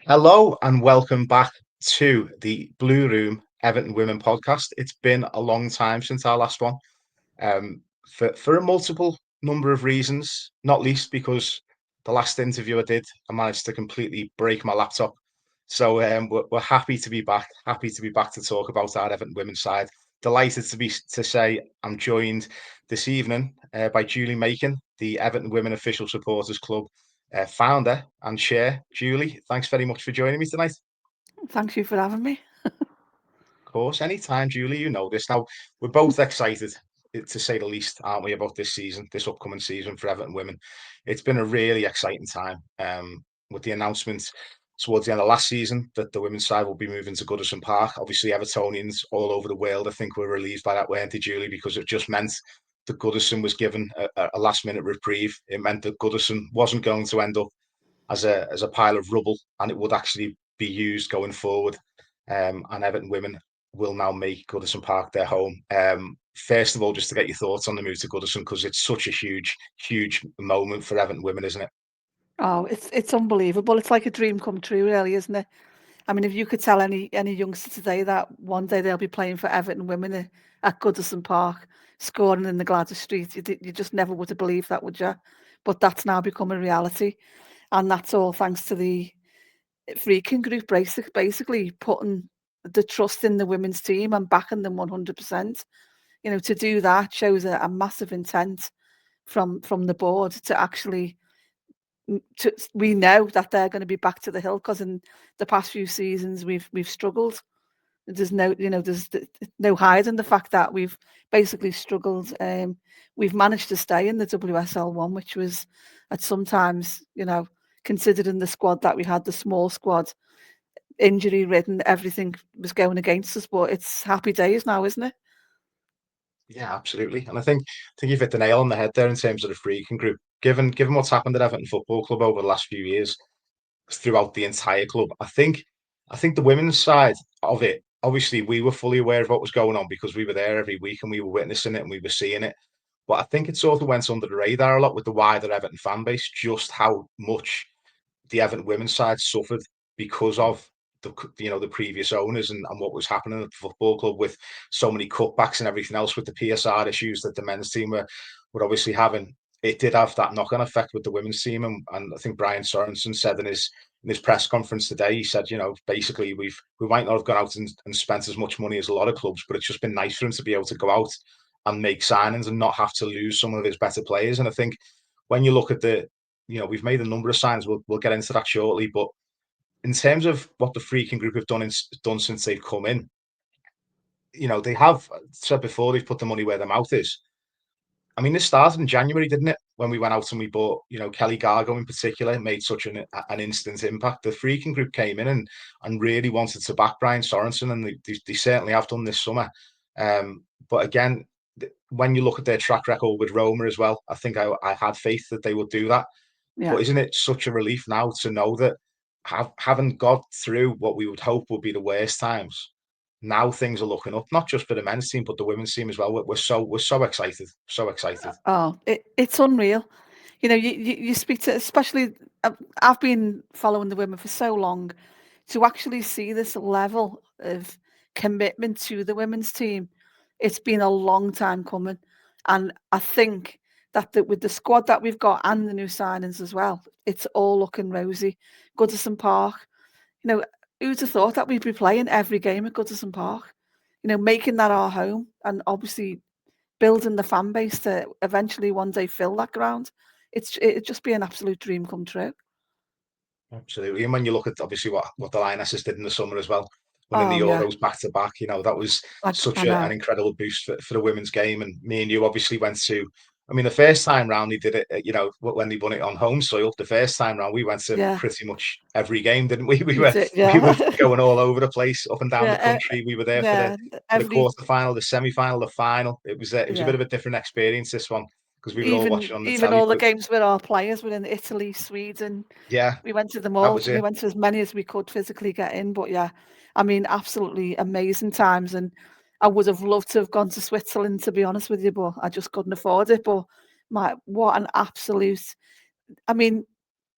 Hello and welcome back to the Blue Room Everton Women podcast. It's been a long time since our last one, for a multiple number of reasons, not least because the last interview I did, I managed to completely break my laptop. So we're happy to be back. Happy to be back to talk about our Everton Women's side. Delighted to say I'm joined this evening by Julie Makin, the Everton Women Official Supporters Club founder and chair. Julie, thanks very much for joining me tonight. Thank you for having me. Of course, anytime, Julie, you know this. Now, we're both excited, to say the least, aren't we, about this season, this upcoming season for Everton Women. It's been a really exciting time with the announcement towards the end of last season that the women's side will be moving to Goodison Park. Obviously, Evertonians all over the world, I think, were relieved by that, weren't they, Julie, because it just meant that Goodison was given a last-minute reprieve. It meant that Goodison wasn't going to end up as a pile of rubble, and it would actually be used going forward. And Everton Women will now make Goodison Park their home. First of all, just to get your thoughts on the move to Goodison, because it's such a huge moment for Everton Women, isn't it? Oh, it's unbelievable. It's like a dream come true, really, isn't it? I mean, if you could tell any youngster today that one day they'll be playing for Everton Women at Goodison Park, scoring in the Gladys Street, you just never would have believed that, would you? But that's now become a reality, and that's all thanks to the Freaking Group, basically putting the trust in the women's team and backing them 100%. To do that shows a massive intent from the board to actually we know that they're going to be back to the hill, because in the past few seasons we've struggled. There's no hiding the fact that we've basically struggled. We've managed to stay in the WSL1, which was at sometimes, considering the squad that we had, the small squad, injury ridden, everything was going against us. But it's happy days now, isn't it? Yeah, absolutely. And I think you've hit the nail on the head there in terms of the Freaking Group. Given what's happened at Everton Football Club over the last few years, throughout the entire club, I think the women's side of it, obviously, we were fully aware of what was going on because we were there every week and we were witnessing it and we were seeing it. But I think it sort of went under the radar a lot with the wider Everton fan base, just how much the Everton women's side suffered because of the previous owners and what was happening at the football club with so many cutbacks and everything else with the PSR issues that the men's team were obviously having. It did have that knock-on effect with the women's team, and I think Brian Sorensen said in his press conference today, he said, basically we might not have gone out and spent as much money as a lot of clubs, but it's just been nice for him to be able to go out and make signings and not have to lose some of his better players. And I think when you look at we've made a number of signs. We'll get into that shortly. But in terms of what the Freaking Group have done since they've come in, they have said before they've put the money where their mouth is. I mean, this started in January, didn't it? When we went out and we bought, Kelly Gargo in particular made such an instant impact. The Freaking Group came in and really wanted to back Brian Sorensen, and they certainly have done this summer. But again, when you look at their track record with Roma as well, I think I had faith that they would do that. Yeah. But isn't it such a relief now to know that having got through what we would hope would be the worst times, now things are looking up, not just for the men's team, but the women's team as well. We're so excited, so excited. Oh, it's unreal. You speak to, especially, I've been following the women for so long, to actually see this level of commitment to the women's team. It's been a long time coming, and I think that with the squad that we've got and the new signings as well, it's all looking rosy. Goodison Park, you know, who'd have thought that we'd be playing every game at Goodison Park? Making that our home, and obviously building the fan base to eventually one day fill that ground. It'd just be an absolute dream come true. Absolutely. And when you look at obviously what the Lionesses did in the summer as well, winning the Oh yeah, Euros back to back, that was such I an know. incredible boost for the women's game. And me and you obviously went to, I mean, the first time round they did it, when they won it on home soil, the first time round we went to Yeah, pretty much every game, didn't we? We we were did. we were Yeah, going all over the place, up and down the yeah, country. We were there for the yeah. for the Every quarter final, the semi final, the final. It was a bit yeah. of a different experience this one because we were all Even watching on the even telly. all the But games with our players were in Italy, Sweden. yeah, We went to them that all. was We it. went to as many as we could physically get in. But yeah, I mean, absolutely amazing times. And I would have loved to have gone to Switzerland, to be honest with you, but I just couldn't afford it. But what an absolute! I mean,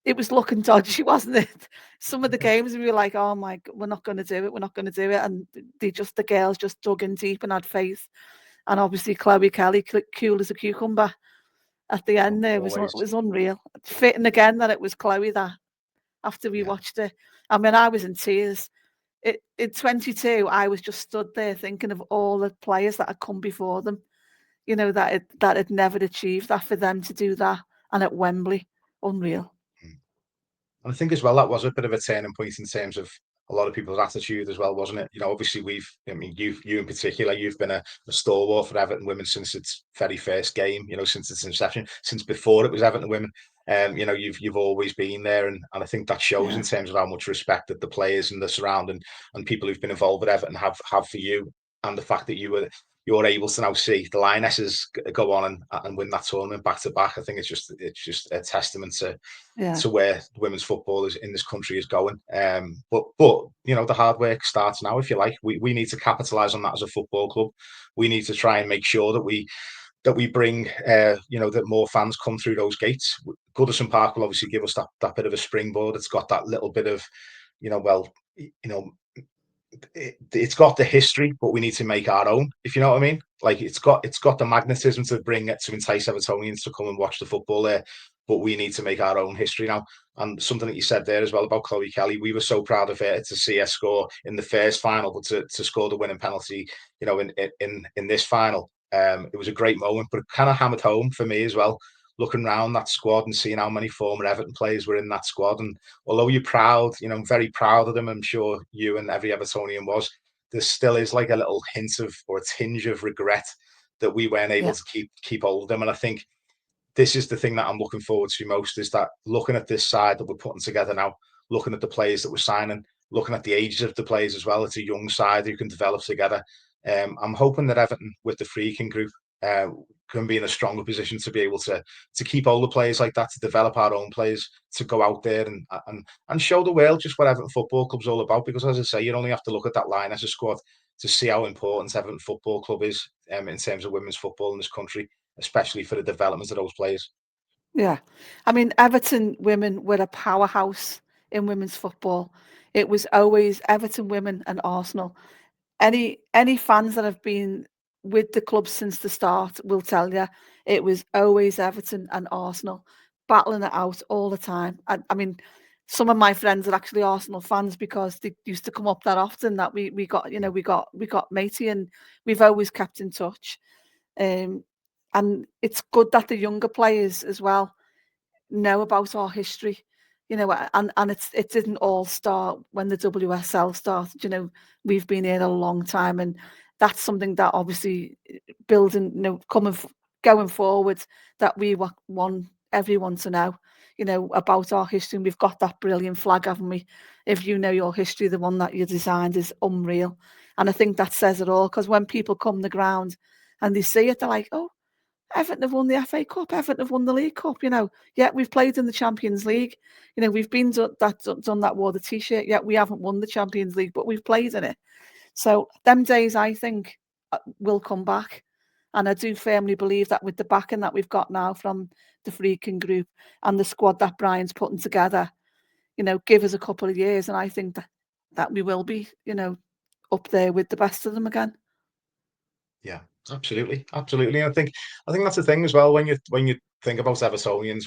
it was looking dodgy, wasn't it? Some of the games we were like, "Oh my g we're not gonna do it, we're not gonna do it," and the girls just dug in deep and had faith, and obviously Chloe Kelly, cool as a cucumber at the end there Always. was unreal. Fitting again that it was Chloe that after we Yeah. watched it. I mean, I was in tears. In 22, I was just stood there thinking of all the players that had come before them, that had never achieved that, for them to do that, and at Wembley, unreal. Mm. And I think as well that was a bit of a turning point in terms of a lot of people's attitude as well, wasn't it? Obviously I mean, you in particular, you've been a stalwart for Everton Women since its very first game. Since its inception, since before it was Everton Women. You've always been there, and I think that shows in Yeah, terms of how much respect that the players and the surrounding and people who've been involved with Everton have for you, and the fact that you're able to now see the Lionesses go on and win that tournament back to back. I think it's just a testament yeah, to where women's football is in this country is going. But the hard work starts now, if you like. We need to capitalise on that as a football club. We need to try and make sure that we bring that more fans come through those gates. Goodison Park will obviously give us that bit of a springboard. It's got that little bit of well, you know it's got the history, but we need to make our own. If you know what I mean, like it's got the magnetism to bring it to entice Evertonians to come and watch the football there. But we need to make our own history now. And something that you said there as well about Chloe Kelly, we were so proud of her to see her score in the first final, but to score the winning penalty, in this final. It was a great moment, but it kind of hammered home for me as well. Looking around that squad and seeing how many former Everton players were in that squad, and although you're proud, very proud of them, I'm sure you and every Evertonian was, there still is like a little hint of or a tinge of regret that we weren't able yeah, to keep hold of them. And I think this is the thing that I'm looking forward to most, is that looking at this side that we're putting together now, looking at the players that we're signing, looking at the ages of the players as well. It's a young side who can develop together. I'm hoping that Everton, with the Freaking group, uh, can be in a stronger position to be able to keep older players like that, to develop our own players, to go out there and show the world just what Everton Football Club's all about. Because as I say, you only have to look at that line as a squad to see how important Everton Football Club is in terms of women's football in this country, especially for the development of those players. yeah. I mean, Everton Women were a powerhouse in women's football. It was always Everton Women and Arsenal. Any fans that have been with the club since the start will tell you it was always Everton and Arsenal battling it out all the time. I mean, some of my friends are actually Arsenal fans because they used to come up that often that we got, we got matey, and we've always kept in touch. Um, and it's good that the younger players as well know about our history, and it didn't all start when the WSL started. We've been here a long time, and that's something that obviously building, going forward, that we want everyone to know, about our history. And we've got that brilliant flag, haven't we? If you know your history, the one that you designed is unreal, and I think that says it all. Because when people come the ground and they see it, they're like, "Oh, Everton have won the FA Cup. Everton have won the League Cup. Yeah, we've played in the Champions League. We've been done that, wore the T-shirt. Yet we haven't won the Champions League, but we've played in it." So them days, I think, will come back, and I do firmly believe that with the backing that we've got now from the Freaking Group and the squad that Brian's putting together, give us a couple of years, and I think that we will be, up there with the best of them again. Yeah, absolutely, absolutely. And I think that's the thing as well. When you think about Evertonians,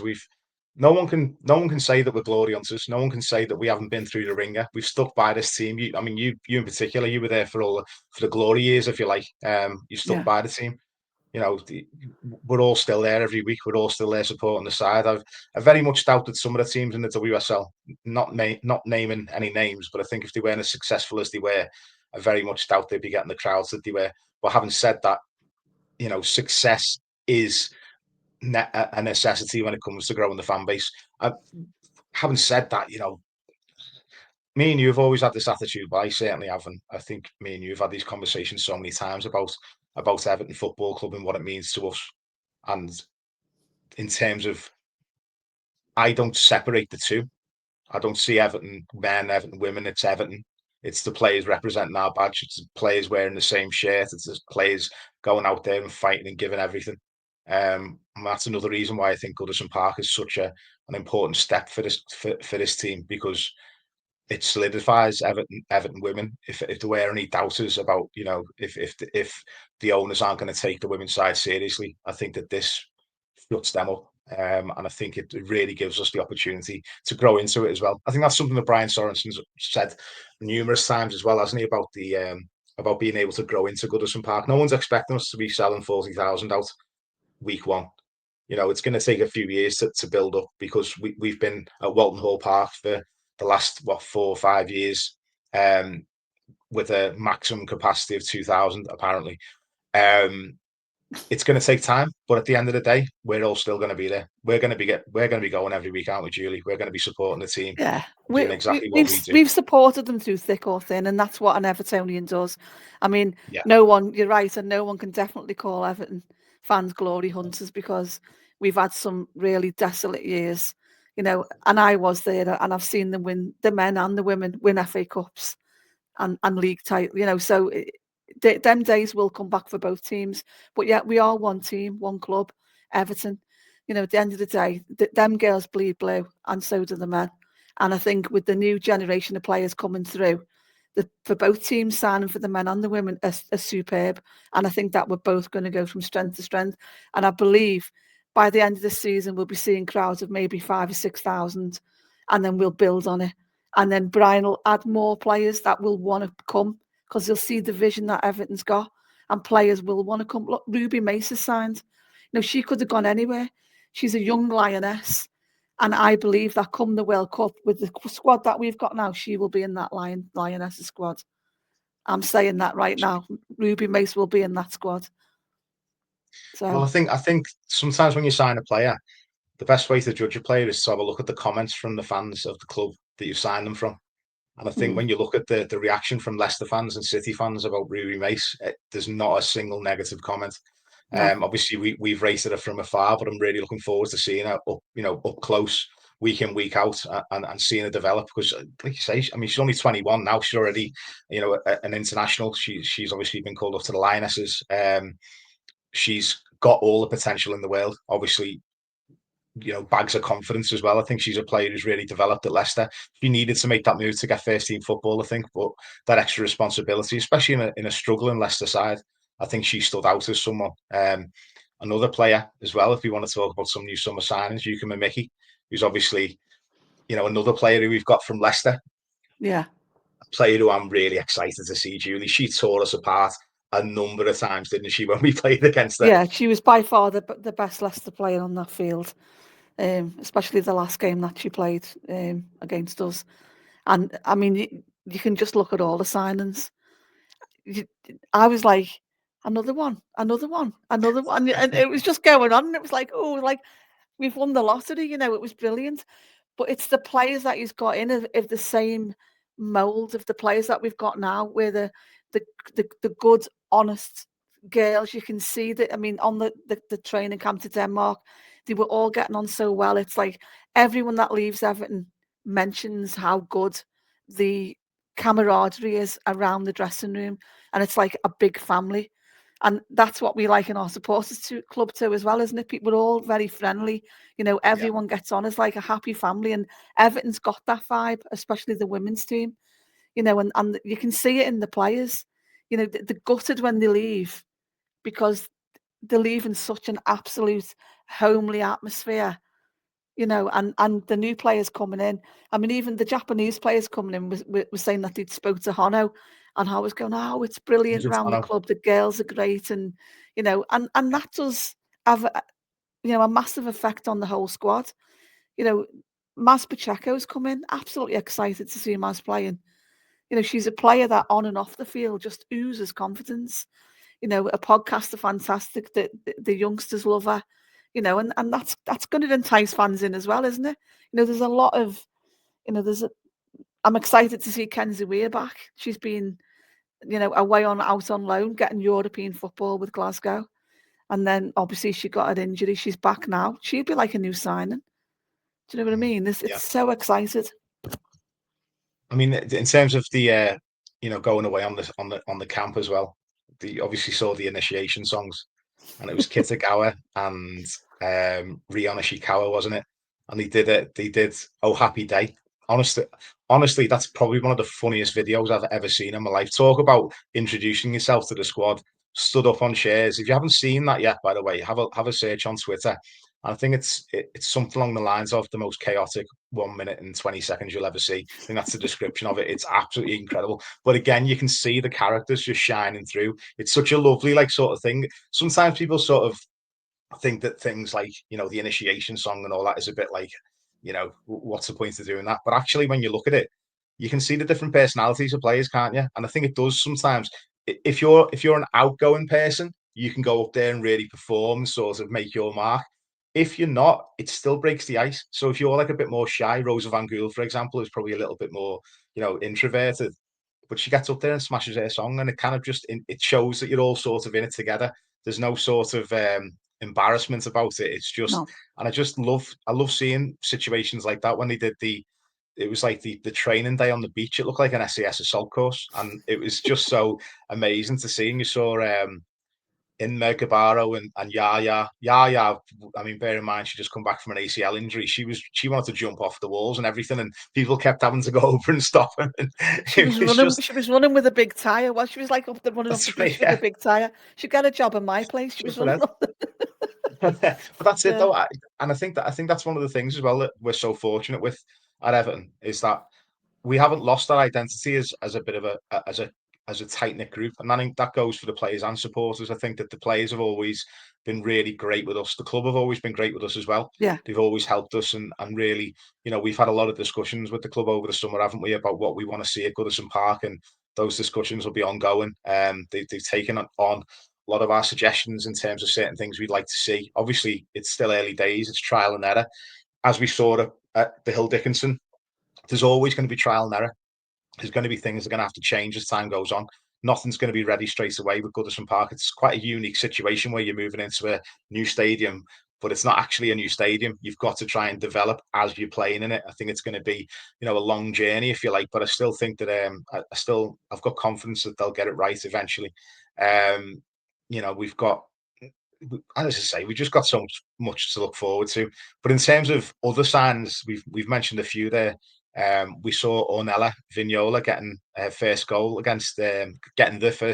no one can say that we're glory hunters. No one can say that we haven't been through the ringer. We've stuck by this team. I mean, you in particular, you were there for the glory years, if you like. You stuck Yeah, by the team. We're all still there every week. We're all still there supporting the side. I very much doubt that some of the teams in the WSL, not naming any names, but I think if they weren't as successful as they were, I very much doubt they'd be getting the crowds that they were. But having said that, success is a necessity when it comes to growing the fan base. Having said that, me and you have always had this attitude, but I certainly haven't. I think me and you have had these conversations so many times about Everton Football Club and what it means to us. And in terms of, I don't separate the two. I don't see Everton men, Everton women. It's Everton. It's the players representing our badge. It's the players wearing the same shirt. It's the players going out there and fighting and giving everything. And that's another reason why I think Goodison Park is such an important step for this team, because it solidifies Everton Women. If there were any doubters about, if the owners aren't going to take the women's side seriously, I think that this shuts them up. And I think it really gives us the opportunity to grow into it as well. I think that's something that Brian Sorensen's said numerous times as well, hasn't he, about being able to grow into Goodison Park. No one's expecting us to be selling 40,000 out week one. It's going to take a few years to build up, because we've been at Walton Hall Park for the last 4 or 5 years, with a maximum capacity of 2,000 apparently. It's going to take time, but at the end of the day, we're all still going to be there. We're going to be going every week, aren't we, Julie? We're going to be supporting the team, Yeah, doing exactly what we do. we've supported them through thick or thin, and that's what an Evertonian does. I mean, Yeah, you're right, and no one can definitely call Everton fans glory hunters, because we've had some really desolate years, and I was there, and I've seen them win, the men and the women win FA Cups and league title, so them days will come back for both teams. But yet we are one team, one club, Everton. At the end of the day, them girls bleed blue, and so do the men. And I think with the new generation of players coming through, for both teams, signing for the men and the women are superb. And I think that we're both going to go from strength to strength. And I believe by the end of the season, we'll be seeing crowds of maybe 5,000 or 6,000, and then we'll build on it. And then Brian will add more players that will want to come, because they'll see the vision that Everton's got, and players will want to come. Look, Ruby Mace is signed. She could have gone anywhere. She's a young lioness. And I believe that come the World Cup, with the squad that we've got now, she will be in that lioness squad. I'm saying that right now. Ruby Mace will be in that squad. well, So I think sometimes when you sign a player, the best way to judge a player is to have a look at the comments from the fans of the club that you've signed them from. And I think when you look at the reaction from Leicester fans and City fans about Ruby Mace, there's not a single negative comment. no, Obviously, we've rated her from afar, but I'm really looking forward to seeing her up close, week in, week out, and seeing her develop. Because, like you say, I mean, she's only 21 now. She's already, an international. She's obviously been called up to the Lionesses. She's got all the potential in the world. Obviously, bags of confidence as well. I think she's a player who's really developed at Leicester. She needed to make that move to get first team football, I think, but that extra responsibility, especially in a struggling Leicester side, I think she stood out as someone. Another player as well, if we want to talk about some new summer signings, Julie Makin, who's obviously, another player who we've got from Leicester, yeah. a player who I'm really excited to see, Julie. She tore us apart a number of times, didn't she, when we played against her? Yeah, she was by far the best Leicester player on that field, especially the last game that she played against us. And I mean, you can just look at all the signings. I was like, another one, another one, another one, and it was just going on. And it was like, oh, like we've won the lottery. It was brilliant. But it's the players that he's got in of the same mould of the players that we've got now, where the good, honest girls. You can see that. I mean, on the training camp to Denmark, they were all getting on so well. It's like everyone that leaves Everton mentions how good the camaraderie is around the dressing room, and it's like a big family. And that's what we like in our supporters club too, as well, isn't it? People are all very friendly. Yeah, Everyone gets on as like a happy family, and Everton's got that vibe, especially the women's team. And you can see it in the players. They're gutted when they leave, because they leave in such an absolute homely atmosphere. And the new players coming in. I mean, even the Japanese players coming in was saying that they'd spoke to Hono, and I was going, oh, it's brilliant around the club. The girls are great, and and that does have a massive effect on the whole squad. Maz Pacheco's come in, absolutely excited to see Maz playing. She's a player that on and off the field just oozes confidence. A podcaster, fantastic. The youngsters love her. And that's going to entice fans in as well, isn't it? There's a lot of, I'm excited to see Kenzie Weir back. She's been, away out on loan, getting European football with Glasgow. And then obviously she got an injury. She's back now. She'd be like a new signing. Do you know what I mean? yeah. It's so excited. I mean, in terms of going away on the camp as well. The obviously saw the initiation songs. and it was Kitagawa and Riona Shikawa, wasn't it? And they did it. They did "Oh Happy Day." Honestly, honestly, that's probably one of the funniest videos I've ever seen in my life. Talk about introducing yourself to the squad. Stood up on chairs. If you haven't seen that yet, by the way, have a search on Twitter. And I think it's something along the lines of the most chaotic 1 minute and 20 seconds you'll ever see. I think that's the description of it. It's absolutely incredible. But again, you can see the characters just shining through. It's such a lovely like sort of thing. Sometimes people sort of think that things like the initiation song and all that is a bit like what's the point of doing that? But actually, when you look at it, you can see the different personalities of players, can't you? And I think it does sometimes. If you're an outgoing person, you can go up there and really perform and sort of make your mark. If you're not, it still breaks the ice. So if you're like a bit more shy, Rosa Van Gool, for example, is probably a little bit more, introverted, but she gets up there and smashes her song, and it kind of just it shows that you're all sort of in it together. There's no sort of embarrassment about it. It's just, No. and I love seeing situations like that when they did it was like the training day on the beach. It looked like an SAS assault course, and it was just so amazing to see. And you saw in Mercabaro and Yaya. I mean, bear in mind she just come back from an ACL injury. She wanted to jump off the walls and everything, and people kept having to go over and stop her. And She it was was running. just She was running with a big tire. Well, she was like running off the that's right, beach with a yeah. big tire. She got a job in my place. She was Jumping running ahead. off. But that's it Yeah, though. And I think that's one of the things as well that we're so fortunate with at Everton is that we haven't lost our identity as a bit of a tight knit group, and I think that goes for the players and supporters. I think that the players have always been really great with us. The club have always been great with us as well. yeah, They've always helped us, and really, we've had a lot of discussions with the club over the summer, haven't we, about what we want to see at Goodison Park, and those discussions will be ongoing. They've taken on a lot of our suggestions in terms of certain things we'd like to see. Obviously, it's still early days; it's trial and error, as we saw at the Hill Dickinson. There's always going to be trial and error. There's going to be things that are going to have to change as time goes on. Nothing's going to be ready straight away with Goodison Park. It's quite a unique situation where you're moving into a new stadium, but it's not actually a new stadium. You've got to try and develop as you're playing in it. I think it's going to be, a long journey, if you like, but I still think that I've got confidence that they'll get it right eventually. Um, we've got, as I say, we just got so much to look forward to. But in terms of other signs, we've mentioned a few there. We saw Ornella Vignola getting the first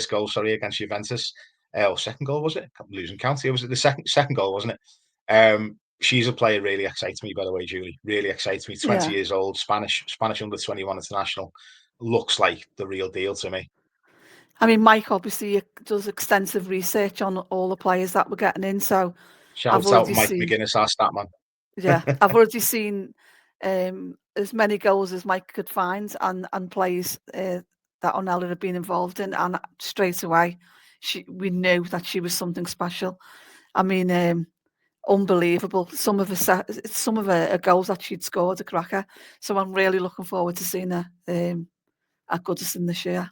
goal, sorry, against Juventus. Or second goal, was it? I'm losing count. It was the second goal, wasn't it? She's a player really excites me, by the way, Julie. Really excites me. 20 yeah. years old, Spanish under 21 international. Looks like the real deal to me. I mean, Mike obviously does extensive research on all the players that we're getting in. So I've Shout out already Mike seen, McGuinness, our stat man. yeah, I've already seen as many goals as Mike could find and plays that Onella had been involved in, and straight away, we knew that she was something special. I mean, unbelievable. Some of her goals that she'd scored a cracker. So I'm really looking forward to seeing her at Goodison this year.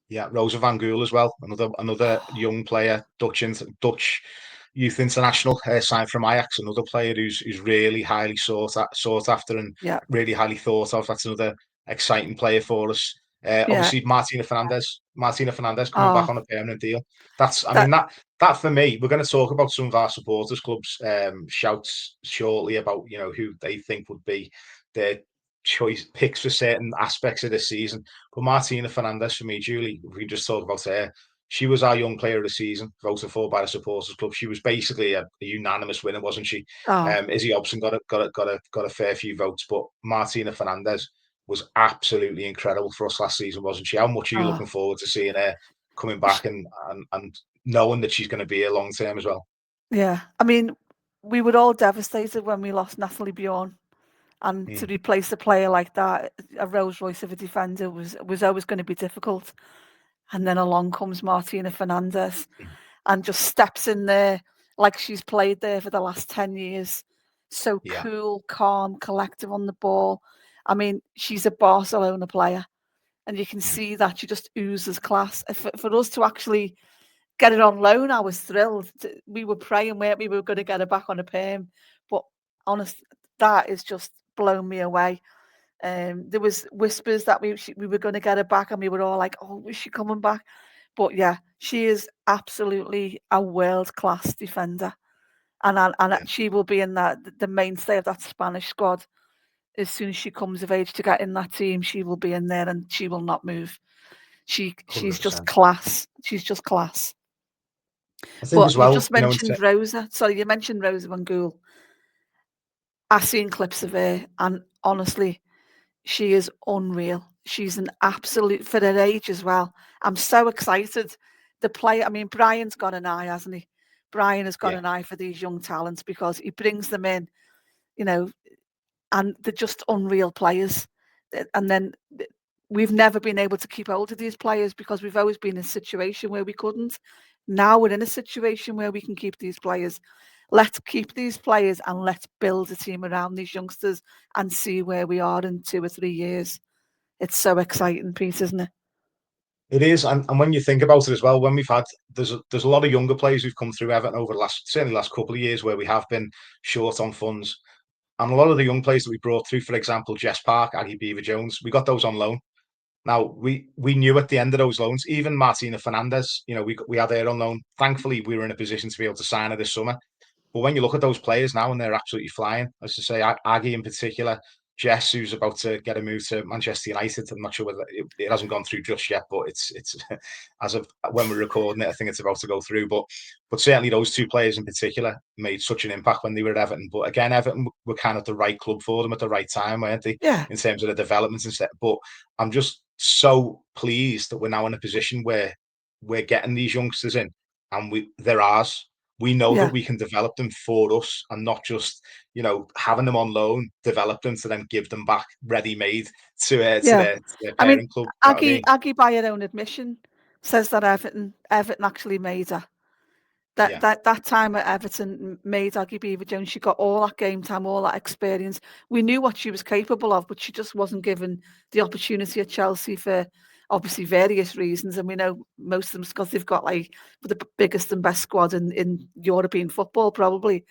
Yeah, Rosa Van Gool as well, another young player, Dutch youth international, signed from Ajax. Another player who's really highly sought after and Yeah, really highly thought of. That's another exciting player for us. yeah. Obviously, Martina Fernandez coming back Oh, on a permanent deal. I mean, that that for me, we're going to talk about some of our supporters clubs shouts shortly about who they think would be their choice picks for certain aspects of this season. But Martina Fernandez, for me, Julie, if we can just talk about her, she was our young player of the season, voted for by the supporters club. She was basically a unanimous winner, wasn't she? oh, Izzy Hobson got a fair few votes, but Martina Fernandez was absolutely incredible for us last season, wasn't she? How much are you oh. looking forward to seeing her coming back and knowing that she's going to be here long term as well? Yeah. I mean, we were all devastated when we lost Natalie Bjorn, and to Mm, replace a player like that, a Rolls Royce of a defender, was always going to be difficult. And then along comes Martina Fernandez mm. and just steps in there like she's played there for the last 10 years. So Yeah, cool, calm, collective on the ball. I mean, she's a Barcelona player, and you can mm, see that she just oozes class. For us to actually get it on loan, I was thrilled. We were praying, weren't we? We were going to get her back on a perm. But honest, that is just blown me away. There was whispers that we were going to get her back, and we were all like, "Oh, is she coming back?" But yeah, she is absolutely a world-class defender. And Yeah, she will be in the mainstay of that Spanish squad. As soon as she comes of age to get in that team, she will be in there and she will not move. She's just 100%. class. She's just class. I think But as you've well, just mentioned in Rosa. Sorry, you mentioned Rosa Van Gool. I've seen clips of her, and honestly, she is unreal. She's an absolute for her age as well. I'm so excited. The play. I mean, Brian's got an eye, hasn't he? Brian has got yeah, an eye for these young talents because he brings them in, you know, and they're just unreal players. And then we've never been able to keep hold of these players because we've always been in a situation where we couldn't. Now we're in a situation where we can keep these players. Let's keep these players and let's build a team around these youngsters and see where we are in 2 or 3 years. It's so yeah. exciting, Pete, isn't it? It is, and when you think about it as well, when we've had there's a lot of younger players who've come through Everton over the last couple of years where we have been short on funds, and a lot of the young players that we brought through, for example, Jess Park, Aggie Beaver Jones, we got those on loan. Now we knew at the end of those loans, even Martina Fernandez, we had her on loan. Thankfully, we were in a position to be able to sign her this summer. But when you look at those players now and they're absolutely flying, as I say, Aggie in particular, Jess, who's about to get a move to Manchester United. I'm not sure whether it hasn't gone through just yet, but it's as of when we're recording it, I think it's about to go through. But certainly those two players in particular made such an impact when they were at Everton. But again, Everton were kind of the right club for them at the right time, weren't they? Yeah, In terms of the developments and stuff. But I'm just so pleased that we're now in a position where we're getting these youngsters in, and they're ours. We know that yeah, we can develop them for us and not just, having them on loan, develop them to then give them back ready made to yeah. their I mean, parent club. You know what I Aggie, mean? Aggie, by her own admission, says that Everton actually made her. That Yeah, that that time at Everton made Aggie Beaver Jones. She got all that game time, all that experience. We knew what she was capable of, but she just wasn't given the opportunity at Chelsea for obviously various reasons. And we know most of them because they've got like the biggest and best squad in European football, probably.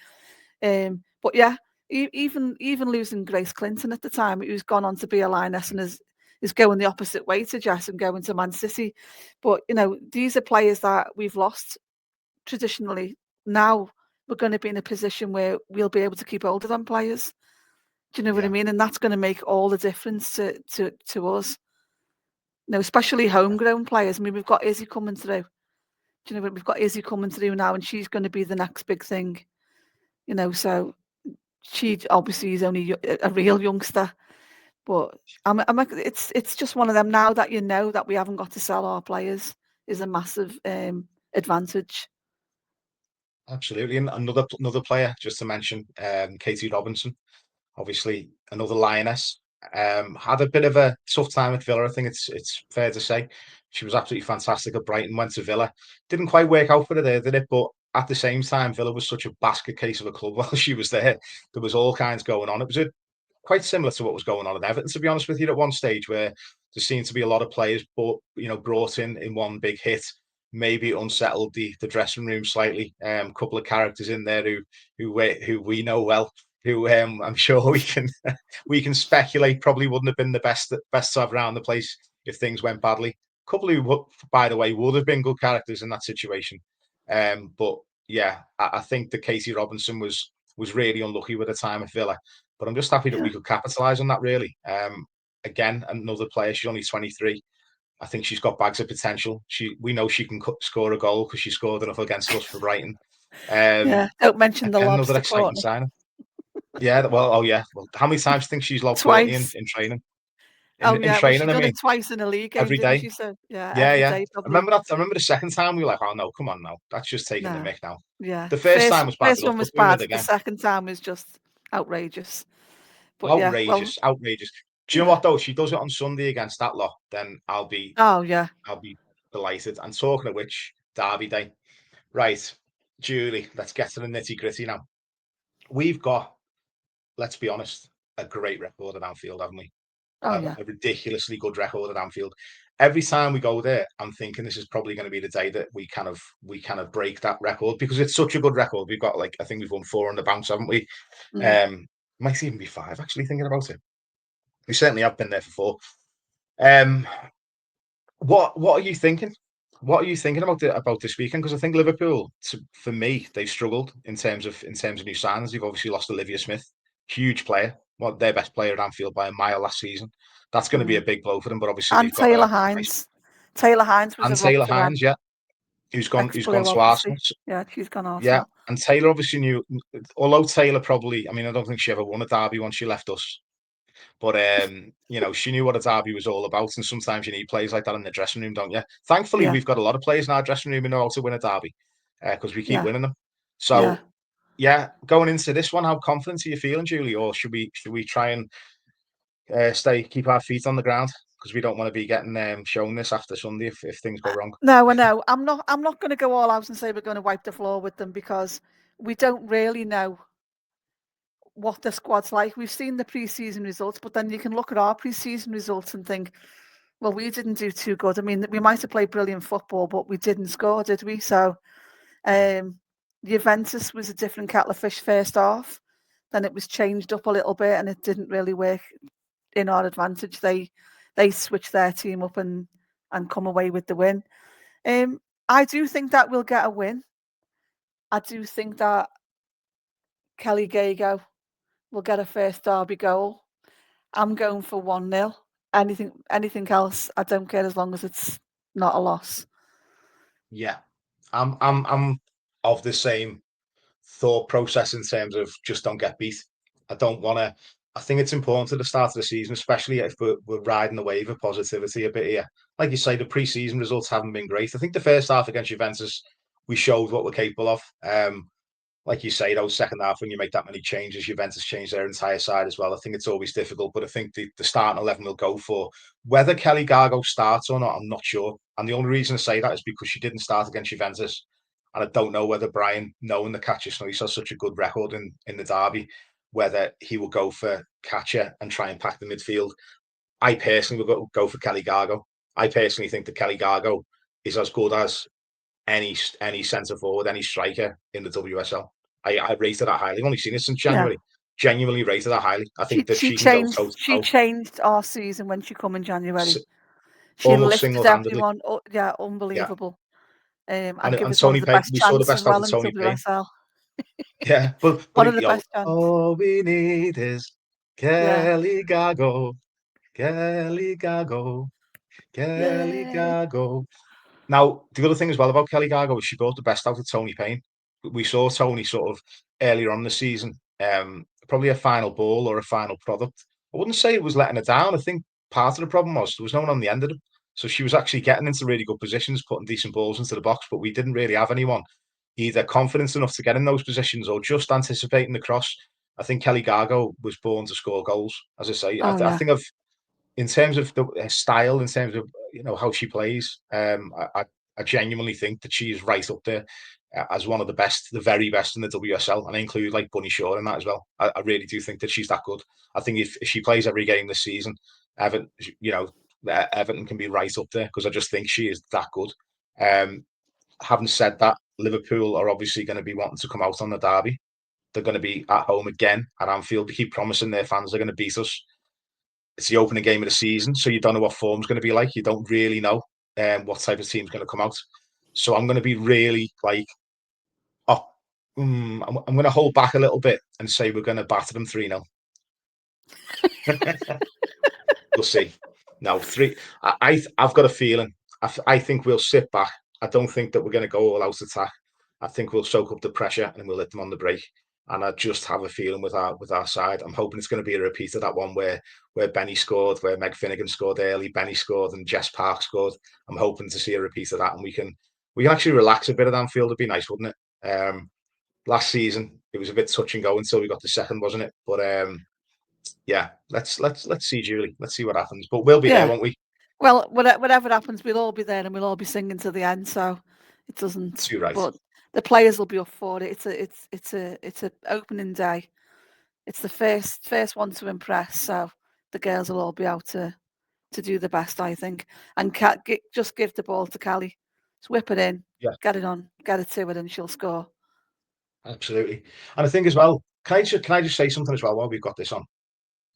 But yeah, even losing Grace Clinton at the time, who's gone on to be a lioness and is going the opposite way to Jess and going to Man City. But these are players that we've lost traditionally. Now we're going to be in a position where we'll be able to keep hold of them players. Do you know what I yeah, mean? And that's going to make all the difference to us. Especially yeah, homegrown players. I mean, we've got Izzy coming through. Do you know what we've got Izzy coming through now, and she's going to be the next big thing. So she obviously is only a real youngster, but it's just one of them now that that we haven't got to sell our players is a massive advantage. absolutely. And another player just to mention, Katie Robinson, obviously another lioness. Had a bit of a tough time at Villa. I think it's fair to say. She was absolutely fantastic at Brighton. Went to Villa, didn't quite work out for her there, did it? But at the same time, Villa was such a basket case of a club while she was there. There was all kinds going on. It was quite similar to what was going on at Everton, to be honest with you, at one stage where there seemed to be a lot of players, brought in one big hit. Maybe it unsettled the dressing room slightly. Couple of characters in there who we know well, who I'm sure we can speculate probably wouldn't have been the best to have around the place if things went badly. A couple who, by the way, would have been good characters in that situation. But yeah, I think that Katie Robinson was really unlucky with the time at Villa. But I'm just happy that we Yeah, could capitalise on that, really. Again, another player. She's only 23. I think she's got bags of potential. We know she can score a goal because she scored enough against us for Brighton. yeah. Um, Don't mention the Again, another lobster, exciting Courtney. signing. Yeah, well, oh yeah. Well, how many times do you think she's lobbed Courtney in, Twice. in training? In Oh in yeah, well she training, I done mean, it twice in a league game, every didn't day. she? So yeah, Yeah, every yeah. day I probably. remember that. I remember the second time we were like, oh no, come on now. That's just taking the No. mick now. Yeah. The first First time was bad first enough, one but was doing it bad. The again. second time was just outrageous. But yeah, well, Outrageous, outrageous. Do you know yeah. what though? If she does it on Sunday against that lot, then Oh yeah. I'll be delighted. And talking of which, Derby Day. Right, Julie, let's get to the nitty-gritty now. We've got, let's be honest, a great record at Anfield, haven't we? Oh A, yeah. a ridiculously good record at Anfield. Every time we go there, I'm thinking this is probably going to be the day that we kind of break that record because it's such a good record. We've got I think we've won 4 on the bounce, haven't we? Mm. Might even be 5 actually thinking about it. We certainly have been there for 4. Um, what are you thinking? What are you thinking about this weekend? Because I think Liverpool, for me, they've struggled in terms of new signings. They've obviously lost Olivia Smith, huge player, well, their best player at Anfield by a mile last season. That's going to be a Mm. big blow for them. But obviously And they've got Taylor a nice Hines. Taylor Hines was a and rock Taylor for them. Hines, yeah, who's gone Ex-Blue, to Arsenal. obviously. Yeah, she's gone Yeah, Arsenal. and Taylor obviously knew. Although Taylor probably, I mean, I don't think she ever won a derby once she left us. But she knew what a derby was all about, and sometimes you need players like that in the dressing room, don't you? Thankfully, Yeah, we've got a lot of players in our dressing room who know how to win a derby because we keep yeah, winning them. yeah. So, yeah, going into this one, how confident are you feeling, Julie? Or should we try and keep our feet on the ground because we don't want to be getting shown this after Sunday if things go wrong. No, I know. I'm not going to go all out and say we're going to wipe the floor with them because we don't really know what the squad's like. We've seen the pre-season results, but then you can look at our pre-season results and think, well, we didn't do too good. I mean, we might have played brilliant football, but we didn't score, did we? So, Juventus was a different kettle of fish first half. Then it was changed up a little bit, and it didn't really work in our advantage. They switched their team up and come away with the win. I do think that we'll get a win. I do think that Kelly Gago will get a first derby goal. I'm going for 1-0. Anything else, I don't care as long as it's not a loss. Yeah, I'm of the same thought process in terms of just don't get beat. I don't want to. I think it's important at the start of the season, especially if we're riding the wave of positivity a bit here. Like you say, the pre-season results haven't been great. I think the first half against Juventus, we showed what we're capable of. Like you say, though, second half when you make that many changes, Juventus changed their entire side as well. I think it's always difficult, but I think the starting 11 will go for whether Kelly Gargo starts or not. I'm not sure, and the only reason I say that is because she didn't start against Juventus, and I don't know whether Brian, knowing the catcher, he's has such a good record in the derby, whether he will go for catcher and try and pack the midfield. I personally will go for Kelly Gargo. I personally think that Kelly Gargo is as good as any centre forward, any striker in the WSL. I rated that highly. I've only seen it since Yeah. January. Genuinely rated that highly. I She think that she she can go changed toe to she toe, changed our season when she come in January. She almost lifted single handedly. everyone. Oh, yeah, Yeah, unbelievable. And give and us one of Tony the Payne. best We saw the chants as best out well of in the Tony Payne. WSL. Yeah, but One of the best chants. all we need is Yeah. Kelly Gago, Kelly Gago, Kelly Yay. Gago. Now, the other thing as well about Kelly Gargo is she brought the best out of Tony Payne. We saw Tony sort of earlier on in the season, probably a final ball or a final product. I wouldn't say it was letting her down. I think part of the problem was there was no one on the end of them. So she was actually getting into really good positions, putting decent balls into the box, but we didn't really have anyone either confident enough to get in those positions or just anticipating the cross. I think Kelly Gargo was born to score goals. As I say, Oh I yeah. think of in terms of the style, in terms of how she plays, I genuinely think that she is right up there as one of the best, the very best in the WSL, and I include like Bunny Shaw in that as well. I really do think that she's that good. I think if she plays every game this season, Everton, Everton can be right up there because I just think she is that good. Um, having said that, Liverpool are obviously going to be wanting to come out on the derby. They're going to be at home again at Anfield. They keep promising their fans they're going to beat us. It's the opening game of the season, so you don't know what form's going to be like. You don't really know what type of team's going to come out. So I'm going to be really like, oh, I'm going to hold back a little bit and say we're going to batter them 3-0. We'll see. No, three. I've got a feeling. I think we'll sit back. I don't think that we're going to go all out attack. I think we'll soak up the pressure and we'll let them on the break. And I just have a feeling with our side. I'm hoping it's going to be a repeat of that one where Benny scored, where Meg Finnegan scored early, Benny scored, and Jess Park scored. I'm hoping to see a repeat of that, and we can actually relax a bit at Anfield. It'd be nice, wouldn't it? Last season it was a bit touch and go until we got the second, wasn't it? But yeah, let's see, Julie. Let's see what happens. But we'll be there, Yeah. won't we? Well, whatever happens, we'll all be there and we'll all be singing to the end. So it doesn't. Too right. But the players will be up for it. It's a opening day. It's the first one to impress. So the girls will all be out to do the best, I think. And just give the ball to Callie. Just whip it in, Yeah, get it on, get it to it, and she'll score. absolutely. And I think as well, can I just say something as well while we've got this on?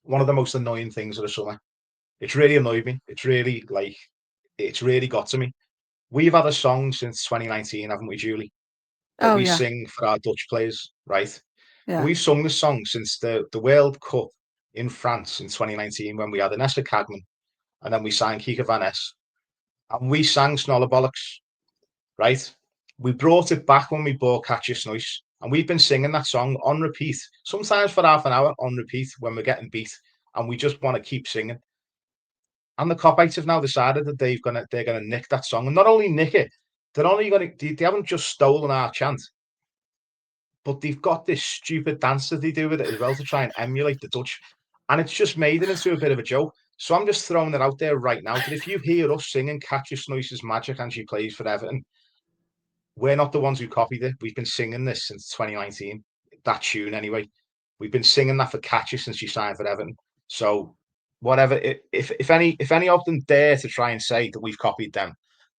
One of the most annoying things of the summer. It's really annoyed me. It's really got to me. we've had a song since 2019, haven't we, Julie? That Oh we yeah, sing for our Dutch players, right? And yeah. we've sung this song since the World Cup in France in 2019 when we had Anessa Cagman and then we sang Kika Van Ness and we sang Snollebollocks, right? We brought it back when we bought Catch Your Snoise and we've been singing that song on repeat, sometimes for half an hour on repeat when we're getting beat and we just want to keep singing. And the Copites have now decided that they're gonna nick that song and not only nick it, they're only gonna they haven't just stolen our chant, but they've got this stupid dance that they do with it as well to try and emulate the Dutch. And it's just made it into a bit of a joke. So I'm just throwing it out there right now that if you hear us singing Catch Your Snoice's Magic and she plays for Everton, we're not the ones who copied it. We've been singing this since 2019. That tune, anyway. We've been singing that for Catcher since she signed for Everton. So, whatever. If any of them dare to try and say that we've copied them,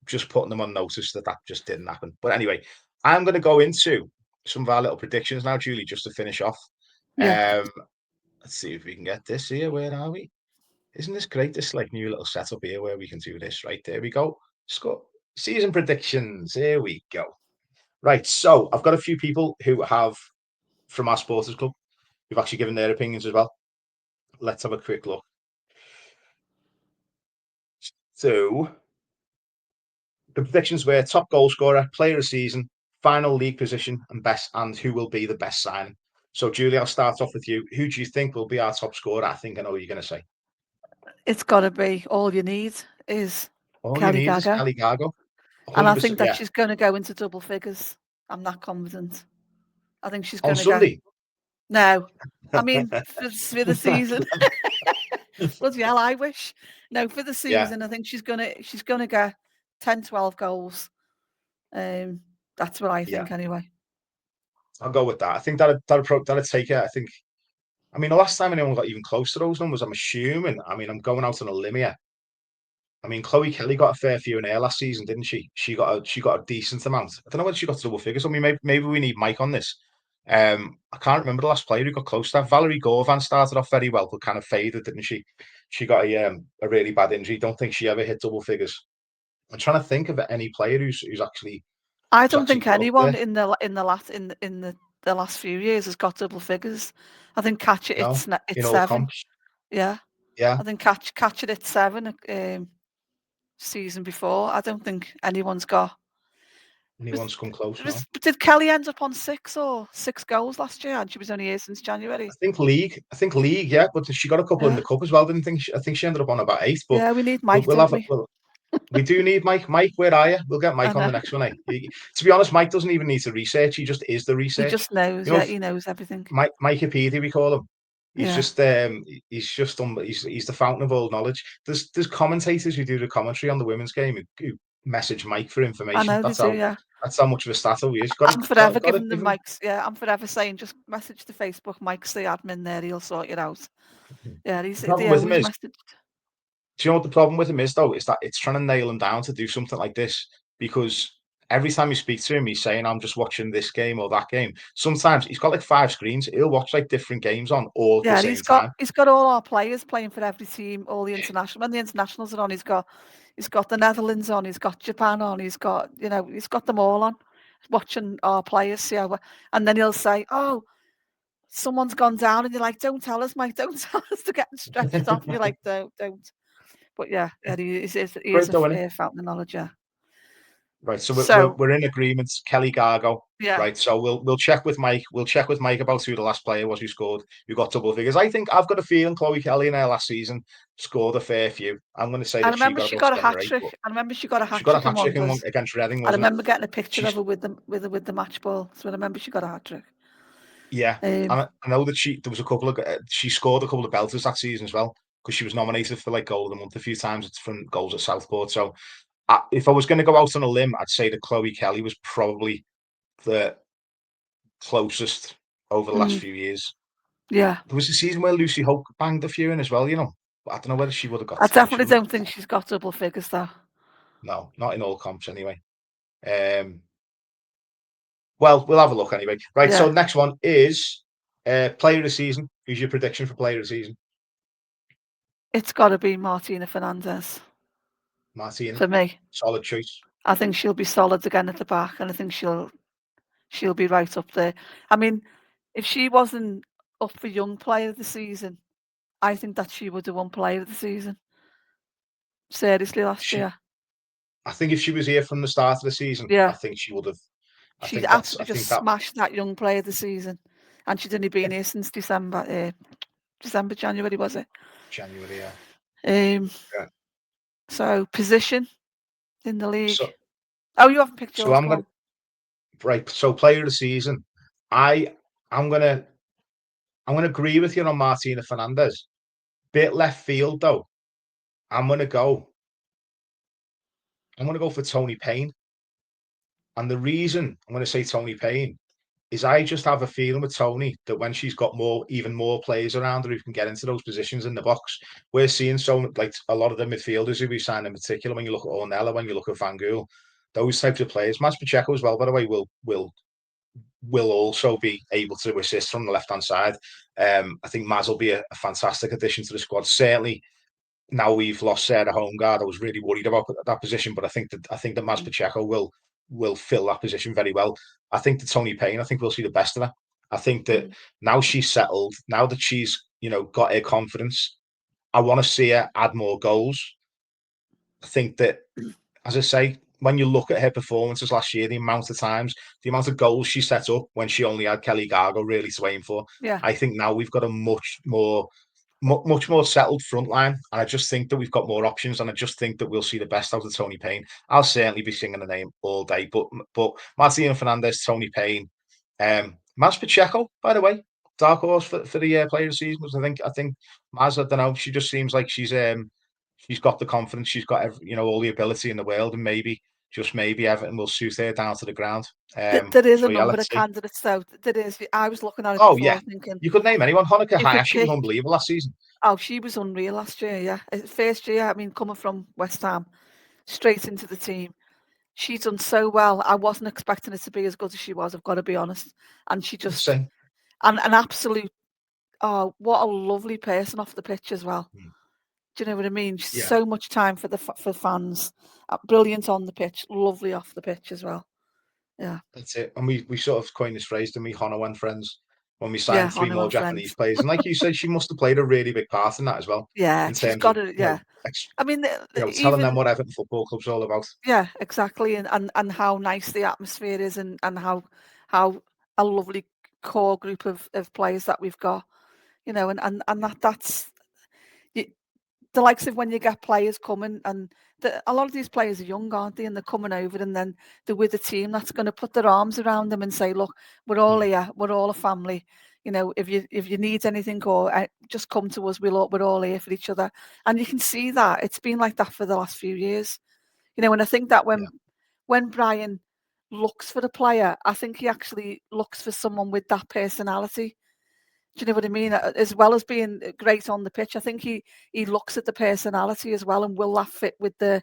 just putting them on notice that that just didn't happen. But anyway, I'm going to go into some of our little predictions now, Julie, just to finish off. Yeah. Um, let's see if we can get this here. Where are we? Isn't this great? This like new little setup here where we can do this. Right there we go. Score season predictions. Here we go. Right, so I've got a few people who have from our supporters club who've actually given their opinions as well. Let's have a quick look. So the predictions were top goal scorer, player of the season, final league position, and best, and who will be the best signing. So Julie, I'll start off with you. Who do you think will be our top scorer? I think I know what you're going to say. It's got to be all you need is All you Kelly need is Gaga, Kelly Gargo. and I think 100%. that Yeah. she's going to go into double figures. I'm not confident. I think she's On going to go. Sunday. No, I mean for the season. Bloody hell, I wish. No, for the Yeah. season, I think she's gonna get 10, 12 goals. That's what I Yeah. think anyway. I'll go with that. I think that'd take it. I mean, the last time anyone got even close to those numbers, I'm assuming. I mean, I'm going out on a limb here. I mean, Chloe Kelly got a fair few in there last season, didn't she? She got a decent amount. I don't know whether she got to double figures. I mean, maybe we need Mike on this. I can't remember the last player who got close to that. Valerie Gorvan started off very well, but kind of faded, didn't she? She got a really bad injury. Don't think she ever hit double figures. I'm trying to think of any player who's actually I who's don't actually think got up anyone there. in the last few years has got double figures. I think Catch it, No, in it's all 7. comps. Yeah, Yeah, I think Catch it, it's 7. Season before, I don't think anyone's got. Was, anyone's come close now. did Kelly end up on 6 goals last year? And she was only here since January. I think league, yeah, but she got a couple in Yeah, the cup as well. Didn't think I think she ended up on about 8, but yeah. We need we'll, Mike, we'll don't have we? we do need Mike. Mike, where are you? We'll get I Mike on know. the next one. Eh? To be honest, Mike doesn't even need to research. He just is the He research. just knows. You know, Yeah, if he knows everything. Mikepedia, we call him. He's Yeah, just he's the fountain of all knowledge. There's commentators who do the commentary on the women's game who message Mike for I information. know they do. Yeah, That's how much of a statter he is. I'm forever Got to giving give them him. Mike's. Yeah, I'm forever saying just message to Facebook. Mike's the admin there. He'll sort it out. Yeah, The they problem with him always is, message. do you know what the problem with him is though? Is that it's trying to nail him down to do something like this because every time you speak to him, he's saying, "I'm just watching this game or that game." Sometimes he's got like 5 screens. He'll watch like different games on all at the Yeah, and same time. he's got all our players playing for every team. All the international when the internationals are on, he's got the Netherlands on. He's got Japan on. He's got them all on. Watching our players, and then he'll say, "Oh, someone's gone down," and you're like, "Don't tell us, Mike. Don't tell us." To get stretched off, and you're like, Don't." But yeah, he is Great a though, isn't it? fountain of knowledge. Yeah. Right, so So we're in agreement. Kelly Gargo. yeah, Right, so we'll check with Mike. We'll check with Mike about who the last player was who scored, who got double figures. I think I've got a feeling Chloe Kelly in her last season scored a fair few. I'm going to say I that she remember got she about got a 7 or hat 8, trick. but I remember she got a she hat got a trick in hat one trick in one because against Reading, I wasn't it? remember getting a picture of She's her with the match ball. So I remember she got a hat trick. Yeah, Um, and I know that there was a couple of she scored a couple of belters that season as well because she was nominated for like goal of the month a few times. It's from goals at Southport. So if I was going to go out on a limb, I'd say that Chloe Kelly was probably the closest over the last mm, few years. yeah, There was a season where Lucy Hoke banged a few in as well, But I don't know whether she would have got I to them. She definitely wouldn't don't have got think to them. she's got double figures though. No, not in all comps anyway. Um, well, we'll have a look anyway. Right, so Yeah, next one is player of the season. Who's your prediction for player of the season? it's got to be Martina Fernandez Martina. for me. Solid choice. I think she'll be solid again at the back, and I think she'll be right up there. I mean, if she wasn't up for Young Player of the Season, I think that she would have won Player of the Season. Seriously, last She, year. I think if she was here from the start of the season, I Yeah. think she would have. She's I absolutely just think that smashed that Young Player of the Season, and she'd only been here since January, was it? January, yeah. Um, Yeah. so position in the league. So, Oh, you haven't picked so yours, I'm go gonna on. right. So player of the season, I I'm gonna agree with you on Martina Fernandez. Bit left field though. I'm gonna go. I'm gonna go for Tony Payne, and the reason I'm gonna say Tony Payne is I just have a feeling with Tony that when she's got even more players around her who can get into those positions in the box, we're seeing like a lot of the midfielders who we signed in particular. When you look at Ornella, when you look at Van Gool, those types of players. Mas Pacheco as well, by the way, will also be able to assist from the left hand side. I think Maz will be a fantastic addition to the squad. Certainly, now we've lost Sarah Homeguard, I was really worried about that position, but I think that Mas Mm, Pacheco will fill that position very well. I think that Tony Payne, I think we'll see the best of her. I think that mm. now she's settled, now that she's got her confidence, I want to see her add more goals. I think that, as I say, when you look at her performances last year, the amount of times, the amount of goals she set up when she only had Kelly Gargo really to aim for, Yeah. I think now we've got a much more settled front line. And I just think that we've got more options, and I just think that we'll see the best out of Tony Payne. I'll certainly be singing the name all day, but Martina Fernandez, Tony Payne, Maz Pacheco, by the way, dark horse for the player of the season. Because I think Maz, I don't know, she just seems like she's got the confidence, she's got all the ability in the world, and just maybe Everton will suit her down to the ground. There is a So yeah, number let's of see. candidates, though. There is. I was looking at it Oh yeah, before, thinking you could name anyone. Honoka if we Hayashi was pick. unbelievable last season. Oh, she was unreal last year. Yeah, first year. I mean, coming from West Ham straight into the team, she's done so well. I wasn't expecting it to be as good as she was. I've got to be honest. And she just Same. an absolute. Oh, what a lovely person off the pitch as well. Mm. Do you know what I mean? Yeah, So much time for for fans. Brilliant on the pitch, lovely off the pitch as well. Yeah, that's it. And we sort of coined this phrase, didn't we? Hono and friends, when we yeah, signed three Honor more and Japanese friends. players. And like you said, she must have played a really big part in that as well, Yeah, in she's terms of got it. Yeah, I mean, telling them even what Everton Football Club's all about. yeah, exactly, and how nice the atmosphere is, and how a lovely core group of players that we've got. And that's y- the likes of when you get players coming, and a lot of these players are young, aren't they? And they're coming over, and then they're with a team that's going to put their arms around them and say, "Look, we're all Mm. here. We're all a family. If you need anything, or just come to us. We're all here for each other." And you can see that it's been like that for the last few years. And I think that Yeah, when Brian looks for a player, I think he actually looks for someone with that personality. Do you know what I mean? As well as being great on the pitch, I think he looks at the personality as well, and will that fit with the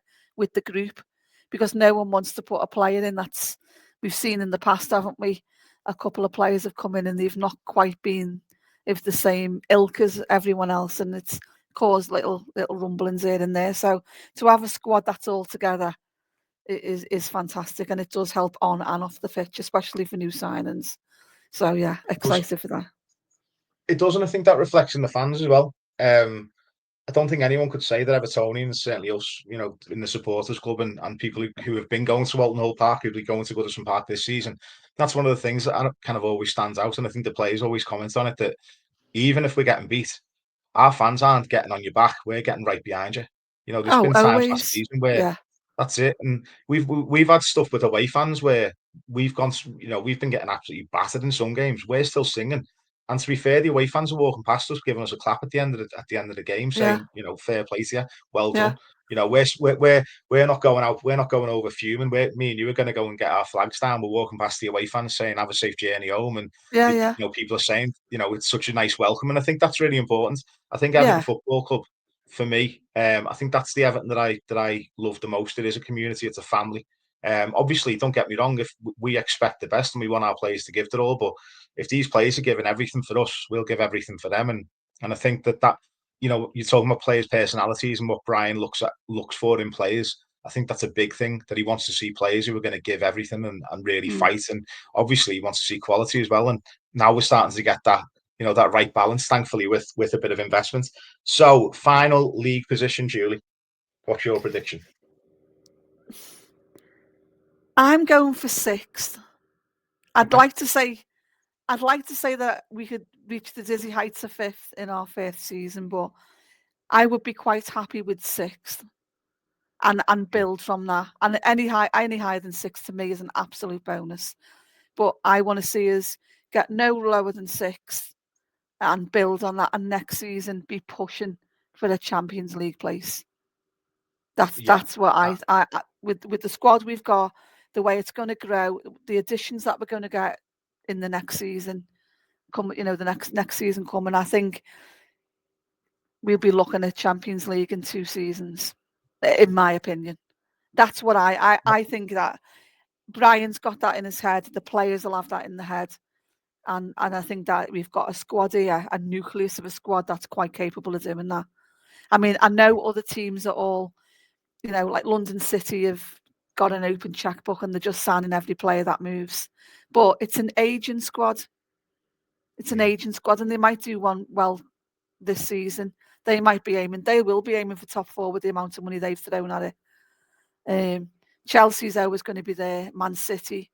group? Because no one wants to put a player in that's we've seen in the past, haven't we? A couple of players have come in and they've not quite been of the same ilk as everyone else, and it's caused little rumblings here and there. So to have a squad that's all together is fantastic, and it does help on and off the pitch, especially for new signings. So yeah, it does. excited for that. It does, and I think that reflects in the fans as well. I don't think anyone could say that Evertonians, certainly us, in the supporters club and people who have been going to Walton Hall Park, who'll be going to Goodison Park this season. That's one of the things that kind of always stands out, and I think the players always comment on it, that even if we're getting beat, our fans aren't getting on your back. We're getting right behind you. There's Oh, been times last always. season where Yeah, that's it, and we've had stuff with away fans where we've gone, we've been getting absolutely battered in some games. We're still singing, and to be fair, the away fans are walking past us, giving us a clap at the end of the game, yeah, saying, fair play to you, well yeah, done. We're not going out, we're not going over fuming. Me and you are going to go and get our flags down. We're walking past the away fans saying, have a safe journey home, and yeah, yeah, people are saying, it's such a nice welcome, and I think that's really important. I think Everton yeah, Football Club, for me, I think that's the Everton that I love the most. It is a community, it's a family. Obviously, don't get me wrong, if we expect the best and we want our players to give it all, but if these players are giving everything for us, we'll give everything for them. And I think that you're talking about players' personalities and what Brian looks for in players. I think that's a big thing, that he wants to see players who are going to give everything and really Mm. fight. And obviously he wants to see quality as well. And now we're starting to get that, that right balance, thankfully, with a bit of investment. So final league position, Julie, what's your prediction? I'm going for 6th. I'd Okay. like to say that we could reach the dizzy heights of 5th in our 5th season, but I would be quite happy with 6th and Yeah. build from that. And any higher than 6th to me is an absolute bonus. But I want to see us get no lower than 6th and build on that, and next season be pushing for a Champions League place. Yeah. That's what I with the squad we've got, the way it's going to grow, the additions that we're going to get in the next season, the next season coming, I think we'll be looking at Champions League in 2 seasons, in my opinion. That's what I think, that Brian's got that in his head. The players will have that in the head. And I think that we've got a squad here, a nucleus of a squad that's quite capable of doing that. I mean, I know other teams are all, like London City have got an open checkbook and they're just signing every player that moves. But it's an aging squad. It's an aging squad, and they might do one well this season. They will be aiming for top 4 with the amount of money they've thrown at it. Chelsea's always going to be there. Man City.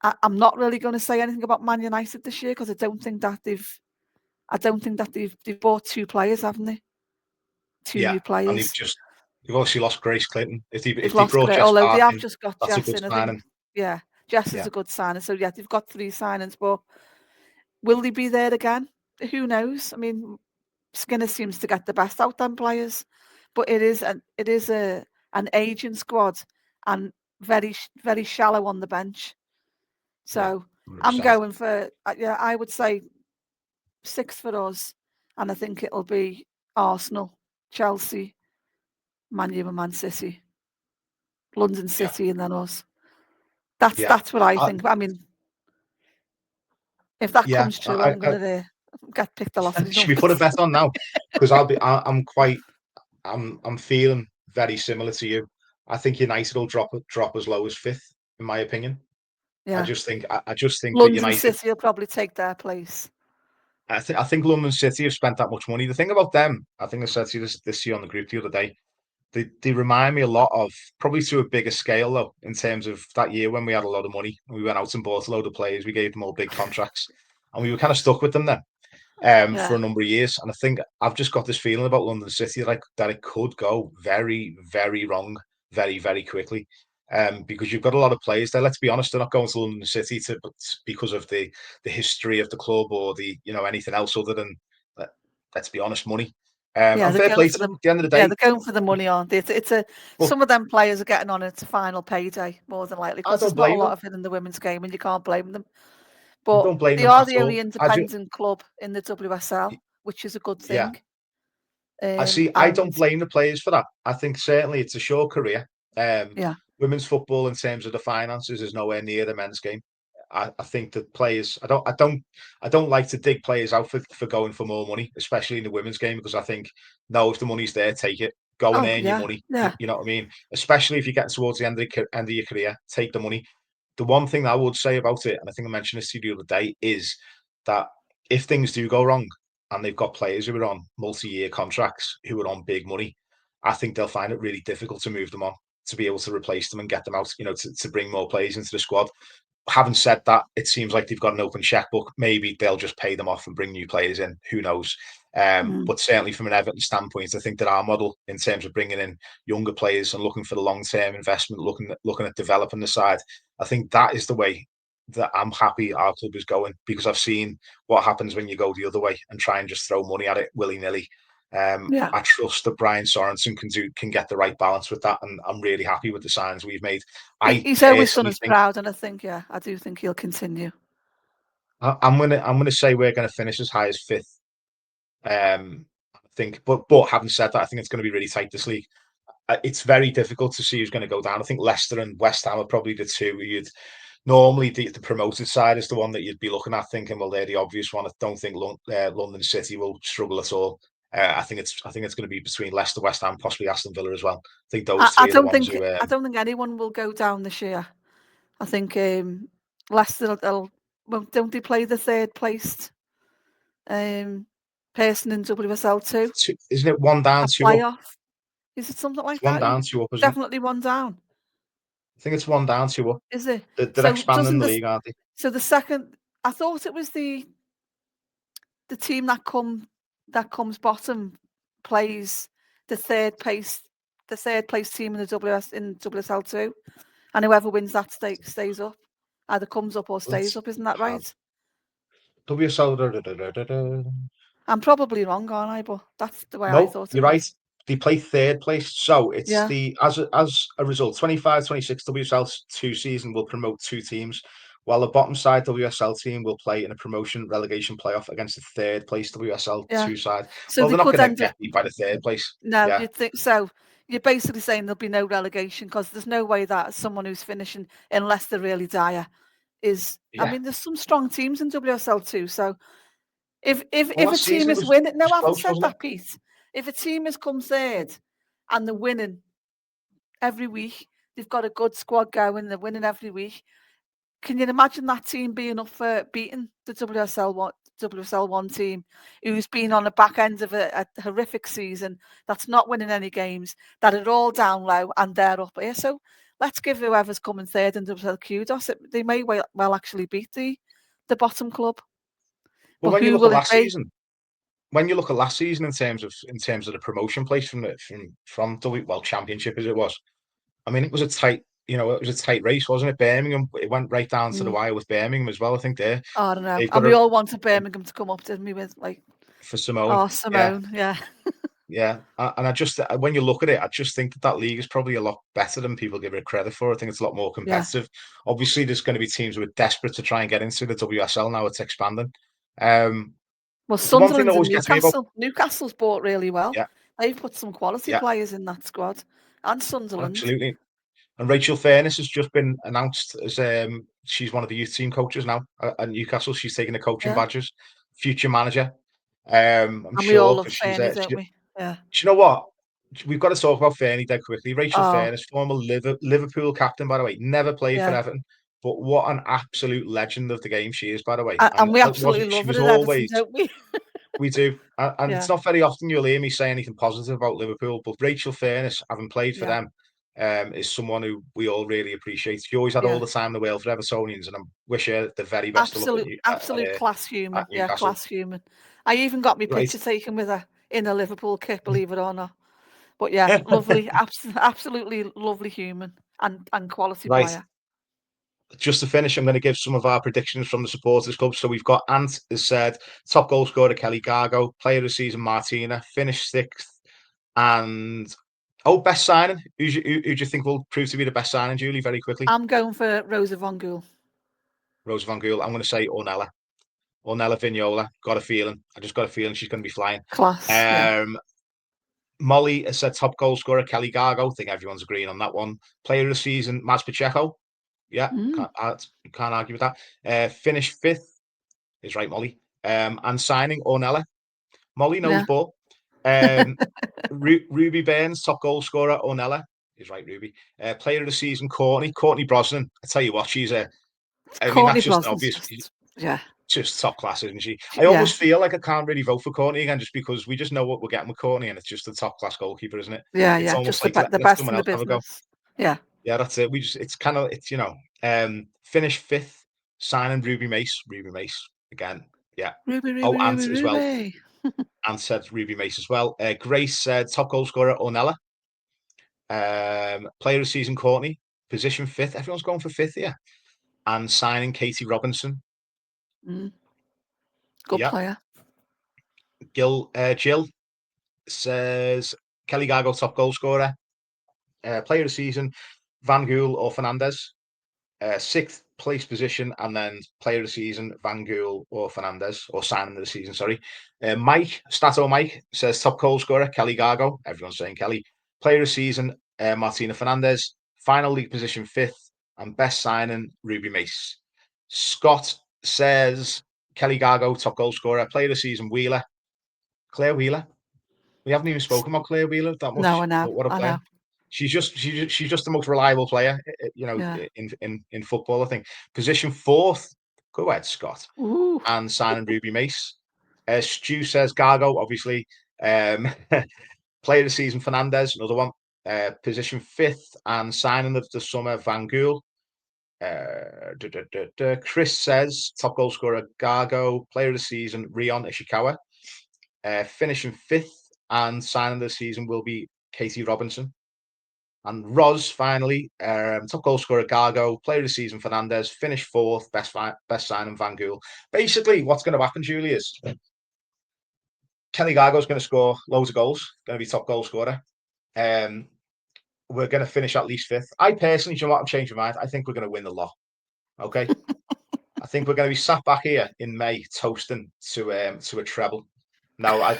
I'm not really going to say anything about Man United this year, because I don't think that they've bought 2 players, haven't they? 2 Yeah. new And players. they've obviously lost Grace Clinton. If They've they lost brought Gray, Jess although they Park have in, just got that's a Jess good in. I think, signing. yeah, Jess is Yeah. a good signing. So yeah, they've got 3 signings, but will they be there again? Who knows? I mean, Skinner seems to get the best out of them players, but it is an aging squad and very shallow on the bench. Yeah. So I'm 100%. going for, I would say 6 for us, and I think it'll be Arsenal, Chelsea, Man U, and Man City, London Yeah. City, and then us. Yeah. That's what I I, think. I mean, if that yeah. comes true, I'm gonna get picked the lottery Should we put a numbers. bet on now? Because I'm feeling very similar to you. I think United will drop as low as 5th, in my opinion. Yeah, I just think that London United. City will probably take their place. I think London City have spent that much money. The thing about them, I think I said to you this year on the group the other day. They remind me a lot of, probably to a bigger scale though, in terms of that year when we had a lot of money. We went out and bought a load of players. We gave them all big contracts, and we were kind of stuck with them then. For Yeah, a number of years. And I think I've just got this feeling about London City, like that it could go very, very wrong very, very quickly. Because you've got a lot of players there. Let's be honest, they're not going to London City because of the history of the club or anything else other than, let's be honest, money. yeah, And they're fair going play for to them the at the end of the yeah, day. they're going for the money, aren't they? But Some of them players are getting on it to final payday more than likely, I because there's don't not a blame lot them. of it in the women's game, and you can't blame them. I But don't blame they them are at the only all. independent club in the WSL, which is a good Yeah. thing. I see. I And don't blame the players for that. I think certainly it's a short career. yeah, Women's football, in terms of the finances, is nowhere near the men's game. I think that players. I don't like to dig players out for going for more money, especially in the women's game, because I think, no, if the money's there, take it. Go and oh earn your yeah, money. yeah, You know what I mean? Especially if you're getting towards the end of your career, take the money. The one thing I would say about it, and I think I mentioned this to you the other day, is that if things do go wrong and they've got players who are on multi-year contracts who are on big money, I think they'll find it really difficult to move them on, to be able to replace them and get them out, to bring more players into the squad. Having said that, it seems like they've got an open checkbook. Maybe they'll just pay them off and bring new players in. Who knows? mm, But certainly from an Everton standpoint, I think that our model, in terms of bringing in younger players and looking for the long-term investment, looking at developing the side, I think that is the way that I'm happy our club is going, because I've seen what happens when you go the other way and try and just throw money at it willy-nilly. yeah. I trust that Brian Sorensen can get the right balance with that, and I'm really happy with the signs we've made. I He's always done personally us think proud, and I do think he'll continue. I'm gonna say we're gonna finish as high as 5th. I think, but having said that, I think it's going to be really tight this league. It's very difficult to see who's going to go down. I think Leicester and West Ham are probably the two who you'd normally, the promoted side is the one that you'd be looking at thinking, well, they're the obvious one. I don't think London City will struggle at all. I think it's going to be between Leicester, West Ham, possibly Aston Villa as well. I think those three are the ones who. I don't think anyone will go down this year. I think Leicester, well, don't they play the third placed person in WSL2? Isn't it one down, A two up? playoff? Is it something like It's one that? down, two up, isn't it? Definitely one down. I think it's one down, two up. Is it? They're So expanding doesn't the this? league, aren't they? So the second, I thought it was the team that comes bottom plays the third place team in the WSL2, and whoever wins that stays up, either comes up or stays up. Isn't that right? WSL. I'm probably wrong, aren't I? But that's the way I No, thought it you're right. was. They play third place. So it's Yeah, as a result, 25-26 WSL2 season will promote two teams, while the bottom side WSL team will play in a promotion relegation playoff against the third place yeah. WSL2 side. So Well, they they're not could going to end up. get beat by the third place. No, Yeah, you'd think so. You're basically saying there'll be no relegation because there's no way that someone who's finishing, unless they're really dire, is. I yeah. mean, there's some strong teams in WSL2. So if Well, a last season team it is was winning, no, I haven't close, said wasn't it? that, Pete. If a team has come third and they're winning every week, they've got a good squad going, they're winning every week. Can you imagine that team being up for beating the WSL1 team who's been on the back end of a horrific season, that's not winning any games, that are all down low and they're up here? So let's give whoever's coming third in WSL kudos. They may well actually beat the bottom club. Well, But when you who look at will it last be? season, in terms of the promotion place from Championship as it was. I mean, it was a tight, it was a tight race, wasn't it? Birmingham, it went right down to the Mm. wire with Birmingham as well. I think Oh, I don't know. they've And got we a all wanted Birmingham to come up, didn't we, with like, for Simone. oh, Yeah, Simone, yeah. yeah. And I just when you look at it, I just think that league is probably a lot better than people give it credit for. I think it's a lot more Yeah. competitive. Obviously, there's going to be teams who are desperate to try and get into the WSL now. It's expanding. Um, Well, the one thing that Sunderland and always gets me about Newcastle's bought really well. yeah, They've put some quality yeah, players in that squad, and Sunderland. absolutely. And Rachel Fairness has just been announced as she's one of the youth team coaches now at Newcastle. She's taking the coaching Yeah, badges, future manager. I'm and we all sure love because Fernie, don't we? Yeah, you know what? We've got to talk about Fernie dead quickly. Rachel oh, Fairness, former Liverpool captain, by the way, never played for yeah, Everton, but what an absolute legend of the game she is, by the way. And and we it wasn't absolutely she love it was at Everton, always don't we? we do, and it's Yeah, not very often you'll hear me say anything positive about Liverpool, but Rachel Fairness, having played for yeah, them, is someone who we all really appreciate. She always had all yeah. the time in the world for Evertonians, and I wish her the very best of luck Absolute class at human. Yeah, Newcastle. class human. I even got my Right. picture taken with her in a Liverpool kit, believe it or not. But yeah, lovely, absolutely lovely human and quality Right. player. Just to finish, I'm going to give some of our predictions from the supporters club. So we've got Ant has said top goal scorer Kelly Gargo, player of the season Martina, finished sixth, and best signing. Who do you think will prove to be the best signing, Julie? Very quickly, I'm going for Rosa von Gool. Rosa van Gool. I'm going to say Ornella Vignola. Got a feeling. I just got a feeling she's going to be flying. Class, yeah. Molly has said top goal scorer Kelly Gargo. I think everyone's agreeing on that one. Player of the season Maz Pacheco. Yeah, Mm, can't argue with that. Finished fifth is right, Molly. And signing Ornella. Molly knows yeah. ball. Ruby Burns, top goal scorer. Ornella is right, Ruby. Player of the season, Courtney Brosnan. I tell you what, I mean, Courtney that's just Brosnan's obvious. yeah, Just top class, isn't she? I yeah, almost feel like I can't really vote for Courtney again, just because we just know what we're getting with Courtney, and it's just a top class goalkeeper, isn't it? yeah, It's yeah. almost Just like the let best someone in the else have a go. business. Yeah. Yeah, that's it. It's kind of finish fifth, signing Ruby Mace. Ruby Mace again. Yeah. Ruby, Oh, Ruby, Ant Ruby, as well. Ruby. Ant said Ruby Mace as well. Grace said top goal scorer Ornella. Player of season Courtney. Position fifth. Everyone's going for fifth here. And signing Katie Robinson. Mm, good Yeah. player. Jill says Kelly Gargo top goal scorer. Player of the season Van Gool or Fernandez. Sixth place position, and then player of the season Van Gool or Fernandez, or signing of the season, sorry. Mike says top goal scorer Kelly Gargo. Everyone's saying Kelly. Player of the season Martina Fernandez. Final league position fifth, and best signing Ruby Mace. Scott says Kelly Gargo top goal scorer. Player of the season Wheeler. Claire Wheeler. We haven't even spoken about Claire Wheeler that No, much, I know, but what a I player. know. She's just the most reliable player, Yeah. in football, I think. Position fourth, go ahead, Scott, Ooh. and signing Ruby Mace. Stu says Gargo, obviously. Um, Player of the season, Fernandez, another one. Position fifth and signing of the summer, Van Gool. Chris says top goal scorer, Gargo. Player of the season, Rion Ishikawa. Finishing fifth and signing of the season will be Katie Robinson. And Roz, finally, top goal scorer, Gargo. Player of the season, Fernandez. Finished fourth, best signing, Van Gool. Basically, what's going to happen, Julie, is Kelly Gargo's going to score loads of goals, going to be top goal scorer. We're going to finish at least fifth. I personally, do you know what? I'm changing my mind. I think we're going to win the lot. Okay. I think we're going to be sat back here in May toasting to a treble. No, I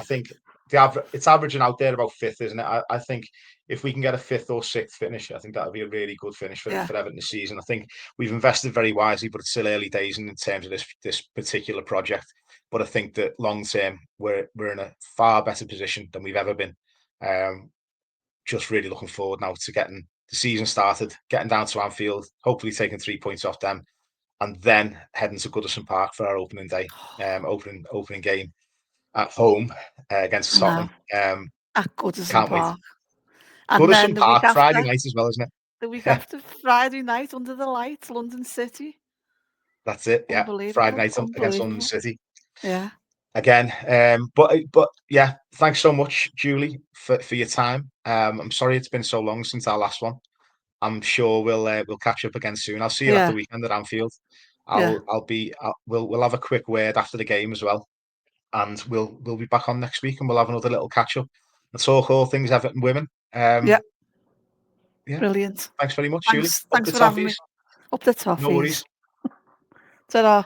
think it's averaging out there about fifth, isn't it? I think if we can get a fifth or sixth finish, I think that would be a really good finish for Everton this season. I think we've invested very wisely, but it's still early days in terms of this particular project. But I think that long term, we're in a far better position than we've ever been. Just really looking forward now to getting the season started, getting down to Anfield, hopefully taking 3 points off them, and then heading to Goodison Park for our opening day, opening game at home against I know. Tottenham. At Goodison Can't wait. Park. And then Goodison the week Park, Friday after, night as well, isn't the week it? after, Friday night under the lights, London City. That's it. Yeah, Friday Unbelievable. night against London Unbelievable. City Yeah. again. But yeah, thanks so much, Julie, for your time. I'm sorry it's been so long since our last one. I'm sure we'll catch up again soon. I'll see you at the Yeah. weekend at Anfield. Yeah. We'll have a quick word after the game as well, and we'll be back on next week, and we'll have another little catch up and talk all things Everton women. Yeah. Yeah. Brilliant. Thanks very much, Julie. Up Thanks the for having me. toffees. Up the No worries. toffees. Ta-ra.